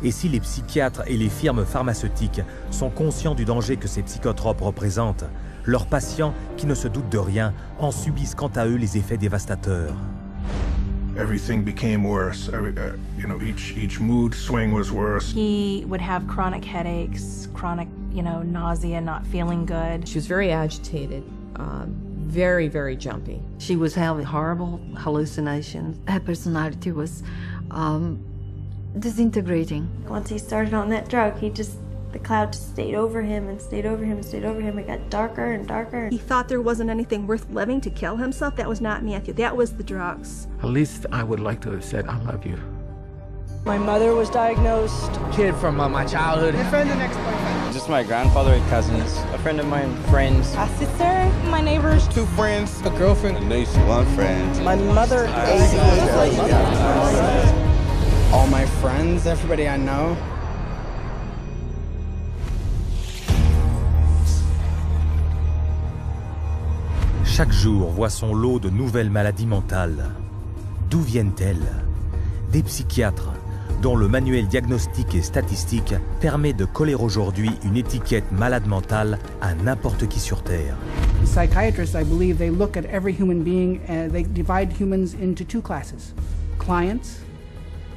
Et si les psychiatres et les firmes pharmaceutiques sont conscients du danger que ces psychotropes représentent, leurs patients, qui ne se doutent de rien, en subissent quant à eux les effets dévastateurs. Everything became worse. Each mood swing was worse. He would have chronic headaches, chronic, nausea, not feeling good. She was very agitated, very, very jumpy. She was having horrible hallucinations. Her personality was disintegrating. Once he started on that drug, the cloud just stayed over him and stayed over him and stayed over him. It got darker and darker. He thought there wasn't anything worth living to kill himself. That was not Matthew. That was the drugs. At least I would like to have said, I love you. My mother was diagnosed. Kid from my childhood. My friend, the next boyfriend. Just my grandfather and cousins. A friend of mine, friends. A sister, my neighbors. 2 friends. A girlfriend. A niece. 1 friend. My mother. All my friends, everybody I know. Chaque jour voit son lot de nouvelles maladies mentales. D'où viennent-elles? Des psychiatres, dont le manuel diagnostique et statistique permet de coller aujourd'hui une étiquette malade mentale à n'importe qui sur Terre. Psychiatrists, I believe, they look at every human being and they divide humans into 2 classes, clients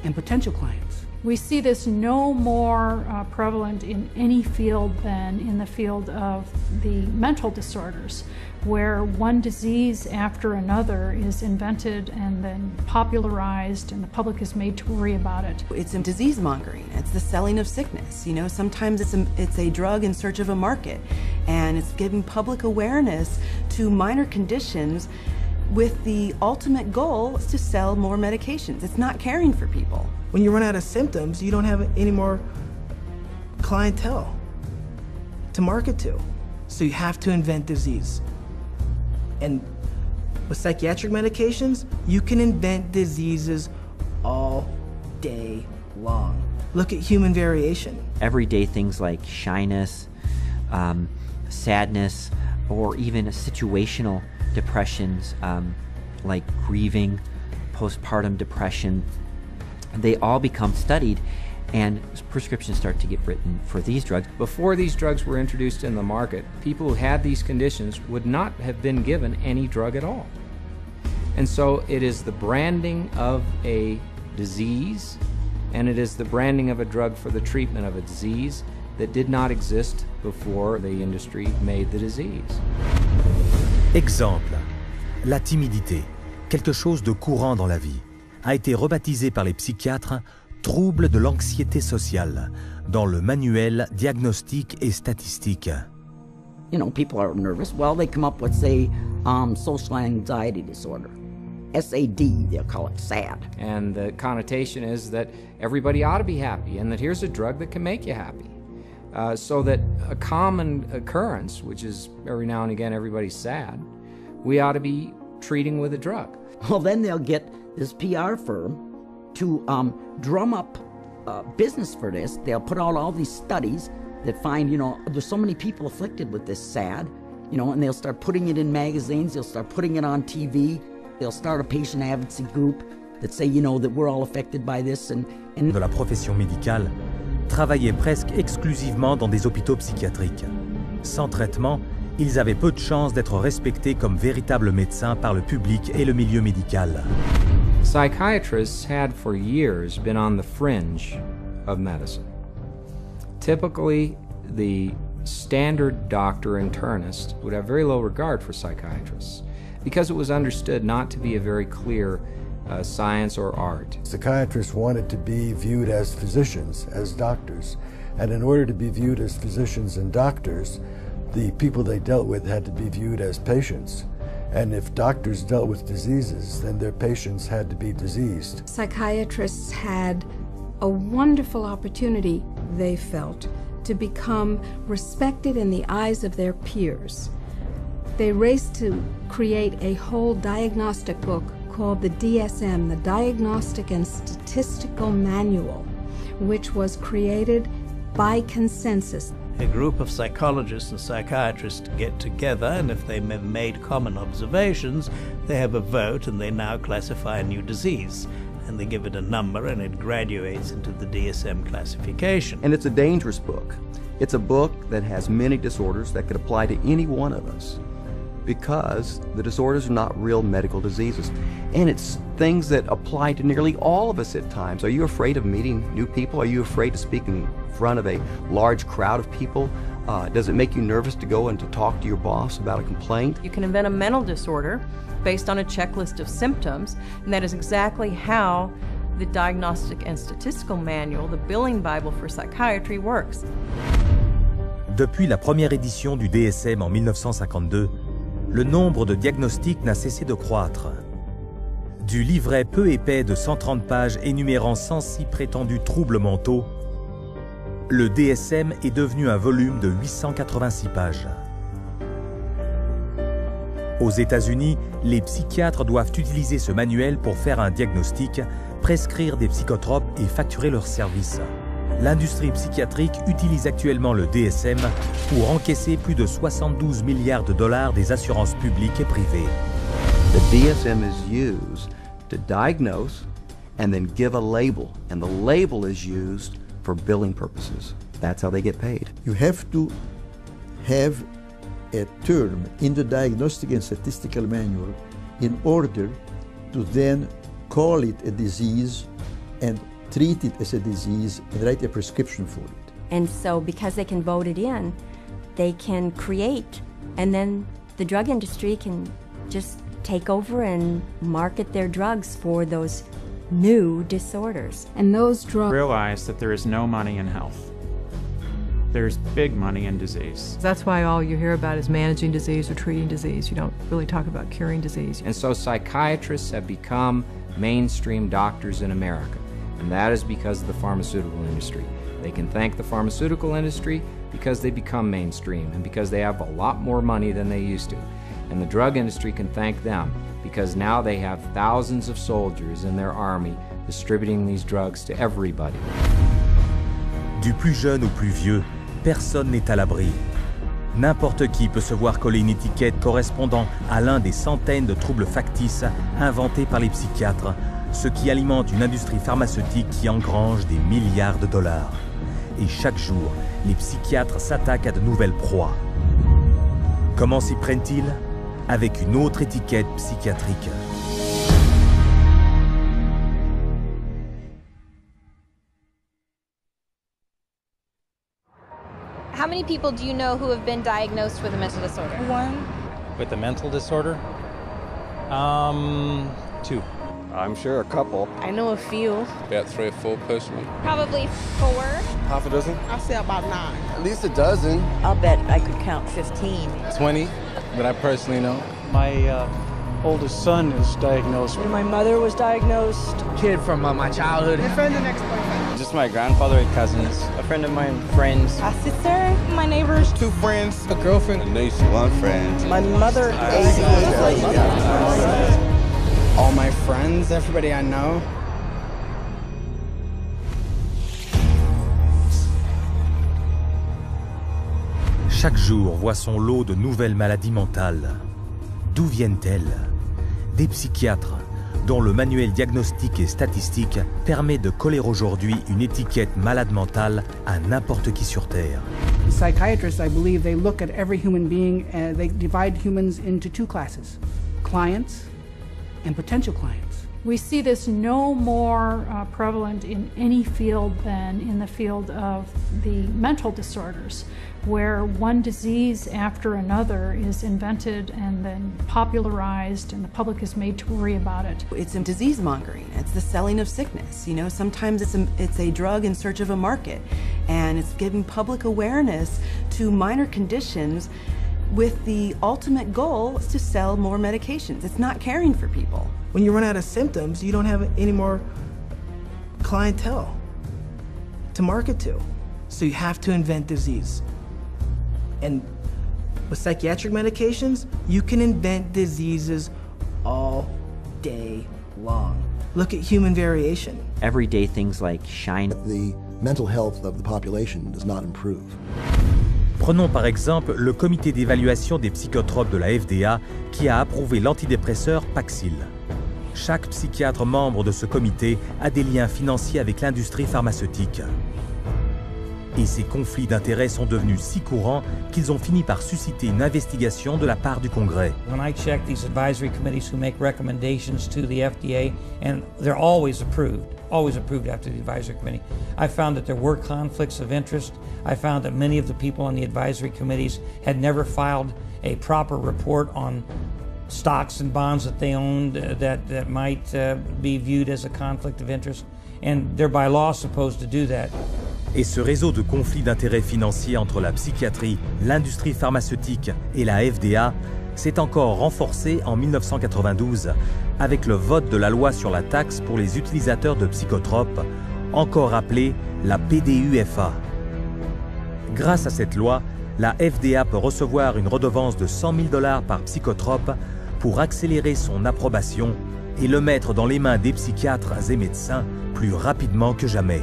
and potential clients. We see this no more prevalent in any field than in the field of the mental disorders, where one disease after another is invented and then popularized and the public is made to worry about it. It's disease mongering. It's the selling of sickness. Sometimes it's a drug in search of a market, and it's giving public awareness to minor conditions with the ultimate goal is to sell more medications. It's not caring for people. When you run out of symptoms, you don't have any more clientele to market to. So you have to invent disease. And with psychiatric medications, you can invent diseases all day long. Look at human variation. Everyday things like shyness, sadness, or even situational depressions like grieving, postpartum depression, they all become studied and prescriptions start to get written for these drugs. Before these drugs were introduced in the market, people who had these conditions would not have been given any drug at all. And so it is the branding of a disease, and it is the branding of a drug for the treatment of a disease that did not exist before the industry made the disease. Exemple, la timidité, quelque chose de courant dans la vie, a été rebaptisé par les psychiatres trouble de l'anxiété sociale dans le manuel diagnostique et statistique. People are nervous. Well, they come up with, say, social anxiety disorder. SAD, they'll call it SAD. And the connotation is that everybody ought to be happy and that here's a drug that can make you happy. So that a common occurrence, which is every now and again everybody's sad, we ought to be treating with a drug. Well, then they'll get this PR firm to drum up business for this. They'll put out all these studies that find, there's so many people afflicted with this SAD, and they'll start putting it in magazines, they'll start putting it on TV, they'll start a patient advocacy group that say, that we're all affected by this. And de la profession médicale travaillaient presque exclusivement dans des hôpitaux psychiatriques. Sans traitement, ils avaient peu de chances d'être respectés comme véritables médecins par le public et le milieu médical. Psychiatrists had for years been on the fringe of medicine. Typically, the standard doctor internist would have very low regard for psychiatrists because it was understood not to be a very clear science or art. Psychiatrists wanted to be viewed as physicians, as doctors, and in order to be viewed as physicians and doctors, the people they dealt with had to be viewed as patients. And if doctors dealt with diseases, then their patients had to be diseased. Psychiatrists had a wonderful opportunity, they felt, to become respected in the eyes of their peers. They raced to create a whole diagnostic book called the DSM, the Diagnostic and Statistical Manual, which was created by consensus. A group of psychologists and psychiatrists get together, and if they have made common observations, they have a vote and they now classify a new disease. And they give it a number and it graduates into the DSM classification. And it's a dangerous book. It's a book that has many disorders that could apply to any one of us, because the disorders are not real medical diseases. And it's things that apply to nearly all of us at times. Are you afraid of meeting new people? Are you afraid to speak in front of a large crowd of people? Does it make you nervous to go and to talk to your boss about a complaint? You can invent a mental disorder based on a checklist of symptoms, and that is exactly how the Diagnostic and Statistical Manual, the billing Bible for psychiatry, works. Depuis la première édition du DSM en 1952, le nombre de diagnostics n'a cessé de croître. Du livret peu épais de 130 pages énumérant 106 prétendus troubles mentaux, le DSM est devenu un volume de 886 pages. Aux États-Unis, les psychiatres doivent utiliser ce manuel pour faire un diagnostic, prescrire des psychotropes et facturer leurs services. L'industrie psychiatrique utilise actuellement le DSM pour encaisser plus de 72 milliards de dollars des assurances publiques et privées. The DSM is used to diagnose and then give a label, and the label is used for billing purposes. That's how they get paid. You have to have a term in the Diagnostic and Statistical Manual in order to then call it a disease and treat it as a disease and write a prescription for it. And so because they can vote it in, they can create, and then the drug industry can just take over and market their drugs for those new disorders. And those drugs realize that there is no money in health. There's big money in disease. That's why all you hear about is managing disease or treating disease. You don't really talk about curing disease. And so psychiatrists have become mainstream doctors in America. And that is because of the pharmaceutical industry. They can thank the pharmaceutical industry because they become mainstream and because they have a lot more money than they used to. And the drug industry can thank them because now they have thousands of soldiers in their army distributing these drugs to everybody. Du plus jeune au plus vieux, personne n'est à l'abri. N'importe qui peut se voir coller une étiquette correspondant à l'un des centaines de troubles factices inventés par les psychiatres, ce qui alimente une industrie pharmaceutique qui engrange des milliards de dollars. Et chaque jour, les psychiatres s'attaquent à de nouvelles proies. Comment s'y prennent-ils? Avec une autre étiquette psychiatrique. How many people do you know who have been diagnosed with a mental disorder? One. With a mental disorder? 2. I'm sure a couple. I know a few. About 3 or 4 personally. Probably 4. Half a dozen? I'll say about 9. At least a dozen. I'll bet I could count 15. 20 that I personally know. My oldest son is diagnosed. My mother was diagnosed. Kid from my childhood. A friend and ex-boyfriend. Just my grandfather and cousins. A friend of mine, friends. A sister, my neighbors. 2 friends, a girlfriend. A niece, 1 friend. My mother. All my friends, everybody I know. Chaque jour voit son lot de nouvelles maladies mentales. D'où viennent-elles? Des psychiatres, dont le manuel diagnostique et statistique permet de coller aujourd'hui une étiquette malade mentale à n'importe qui sur Terre. Psychiatrists, I believe, they look at every human being and they divide humans into 2 classes: clients and potential clients. We see this no more prevalent in any field than in the field of the mental disorders, where one disease after another is invented and then popularized and the public is made to worry about it. It's in disease mongering. It's the selling of sickness. You know, sometimes it's a drug in search of a market. and it's giving public awareness to minor conditions with the ultimate goal is to sell more medications. It's not caring for people. When you run out of symptoms, you don't have any more clientele to market to. So you have to invent disease. And with psychiatric medications, you can invent diseases all day long. Look at human variation. Everyday things like shine. The mental health of the population does not improve. Prenons par exemple le comité d'évaluation des psychotropes de la FDA qui a approuvé l'antidépresseur Paxil. Chaque psychiatre membre de ce comité a des liens financiers avec l'industrie pharmaceutique. Et ces conflits d'intérêts sont devenus si courants qu'ils ont fini par susciter une investigation de la part du Congrès. When I check these advisory committees who make recommendations to the FDA, and they're always approved after the advisory committee, I found that there were conflicts of interest. I found that many of the people on the advisory committees had never filed a proper report on stocks and bonds that they owned that might be viewed as a conflict of interest, and they're by law supposed to do that. Et ce réseau de conflits d'intérêts financiers entre la psychiatrie, l'industrie pharmaceutique et la FDA s'est encore renforcé en 1992 avec le vote de la loi sur la taxe pour les utilisateurs de psychotropes, encore appelée la PDUFA. Grâce à cette loi, la FDA peut recevoir une redevance de $100 000 par psychotrope pour accélérer son approbation et le mettre dans les mains des psychiatres et médecins plus rapidement que jamais.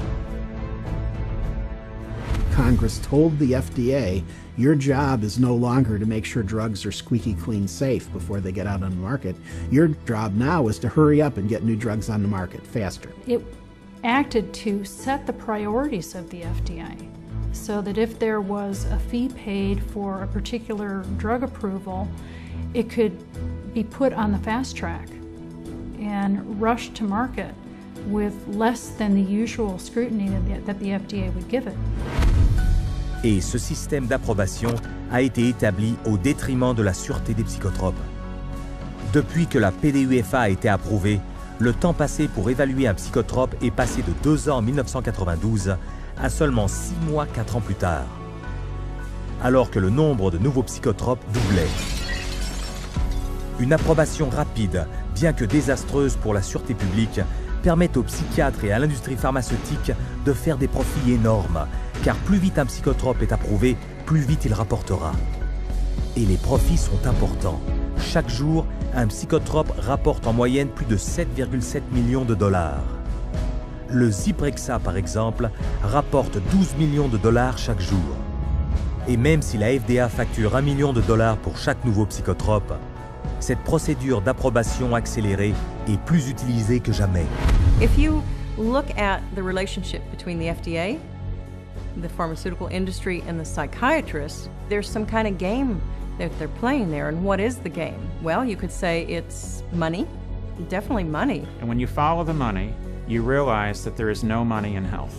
Congress told the FDA, your job is no longer to make sure drugs are squeaky clean safe before they get out on the market. Your job now is to hurry up and get new drugs on the market faster. It acted to set the priorities of the FDA so that if there was a fee paid for a particular drug approval, it could be put on the fast track and rushed to market with less than the usual scrutiny that the FDA would give it. Et ce système d'approbation a été établi au détriment de la sûreté des psychotropes. Depuis que la PDUFA a été approuvée, le temps passé pour évaluer un psychotrope est passé de 2 ans en 1992 à seulement 6 mois 4 ans plus tard, alors que le nombre de nouveaux psychotropes doublait. Une approbation rapide, bien que désastreuse pour la sûreté publique, permet aux psychiatres et à l'industrie pharmaceutique de faire des profits énormes, car plus vite un psychotrope est approuvé, plus vite il rapportera. Et les profits sont importants. Chaque jour, un psychotrope rapporte en moyenne plus de 7,7 millions de dollars. Le Zyprexa, par exemple, rapporte 12 millions de dollars chaque jour. Et même si la FDA facture $1 million pour chaque nouveau psychotrope, cette procédure d'approbation accélérée est plus utilisée que jamais. If you look at the relationship between the FDA, the pharmaceutical industry, and the psychiatrists, there's some kind of game that they're playing there. And what is the game? Well, you could say it's money, definitely money. And when you follow the money, you realize that there is no money in health.